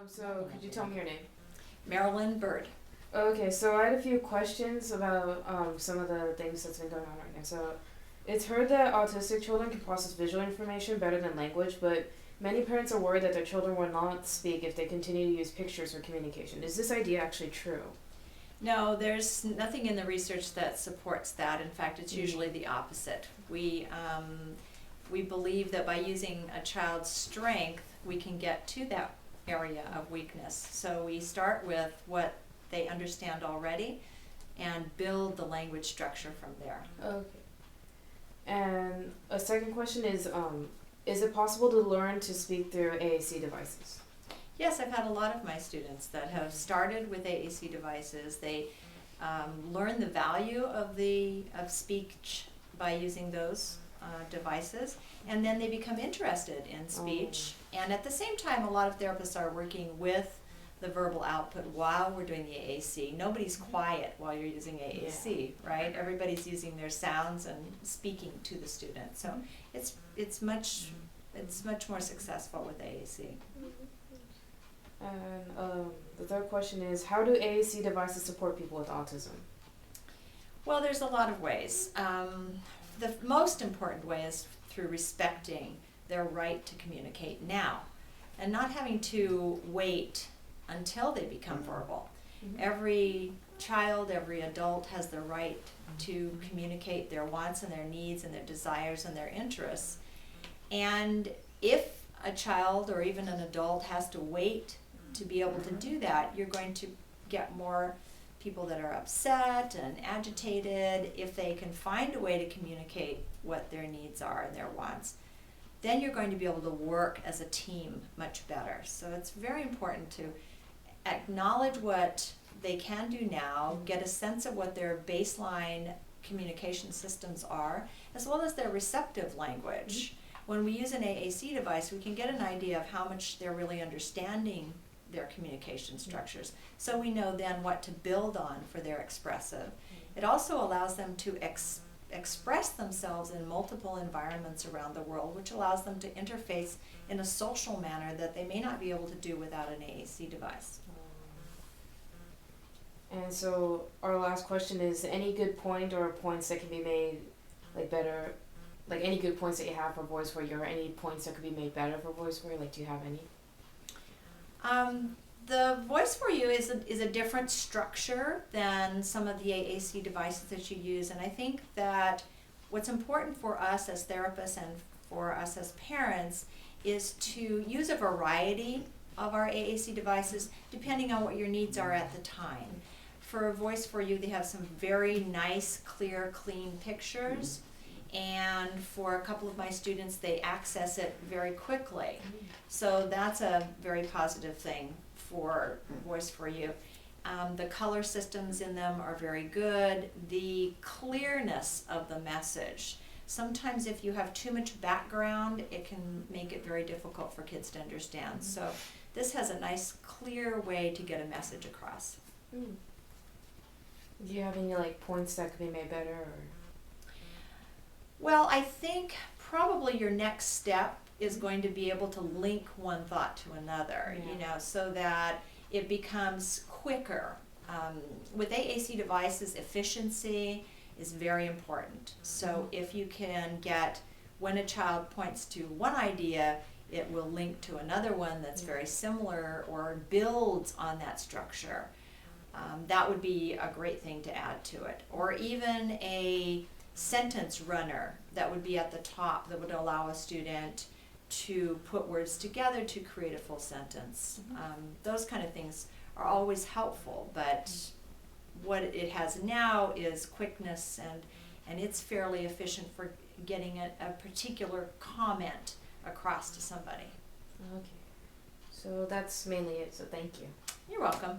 So could you tell me your name? Marilyn Bird. Okay, so I had a few questions about some of the things that's been going on right now. So it's heard that autistic children can process visual information better than language, but many parents are worried that their children will not speak if they continue to use pictures for communication. Is this idea actually true? No, there's nothing in the research that supports that. In fact, it's usually the opposite. We believe that by using a child's strength, we can get to that area of weakness. So we start with what they understand already and build the language structure from there. Okay. And a second question is it possible to learn to speak through Aac devices? Yes, I've had a lot of my students that have started with Aac devices. They learn the value of speech by using those devices, and then they become interested in speech. And at the same time, a lot of therapists are working with the verbal output while we're doing the Aac. Nobody's quiet while you're using Aac, right? Everybody's using their sounds and speaking to the student. So it's much more successful with Aac. And the third question is, how do Aac devices support people with autism? Well, there's a lot of ways. The most important way is through respecting their right to communicate now and not having to wait until they become verbal. Every child, every adult has the right to communicate their wants and their needs and their desires and their interests. And if a child or even an adult has to wait to be able to do that, you're going to get more people that are upset and agitated. If they can find a way to communicate what their needs are and their wants, then you're going to be able to work as a team much better. So it's very important to acknowledge what they can do now, get a sense of what their baseline communication systems are, as well as their receptive language. When we use an Aac device, we can get an idea of how much they're really understanding their communication structures, so we know then what to build on for their expressive. It also allows them to express themselves in multiple environments around the world, which allows them to interface in a social manner that they may not be able to do without an Aac device. And so our last question is, any good point or points that can be made better, any good points that you have for Voice for You, or any points that could be made better for Voice for You? Do you have any? The Voice for You is a different structure than some of the Aac devices that you use, and I think that what's important for us as therapists and for us as parents is to use a variety of our Aac devices depending on what your needs are at the time. For Voice for You, they have some very nice, clear, clean pictures. And for a couple of my students, they access it very quickly. So that's a very positive thing for Voice for You. The color systems in them are very good. The clearness of the message. Sometimes if you have too much background, it can make it very difficult for kids to understand. So this has a nice, clear way to get a message across. Do you have any points that could be made better? Or? Well, I think probably your next step is going to be able to link one thought to another, so that it becomes quicker. With Aac devices, efficiency is very important. So if you can get, when a child points to one idea, it will link to another one that's very similar or builds on that structure. That would be a great thing to add to it. Or even a sentence runner that would be at the top that would allow a student to put words together to create a full sentence. Those kind of things are always helpful, but what it has now is quickness, and it's fairly efficient for getting a particular comment across to somebody. Okay. So that's mainly it, so thank you. You're welcome.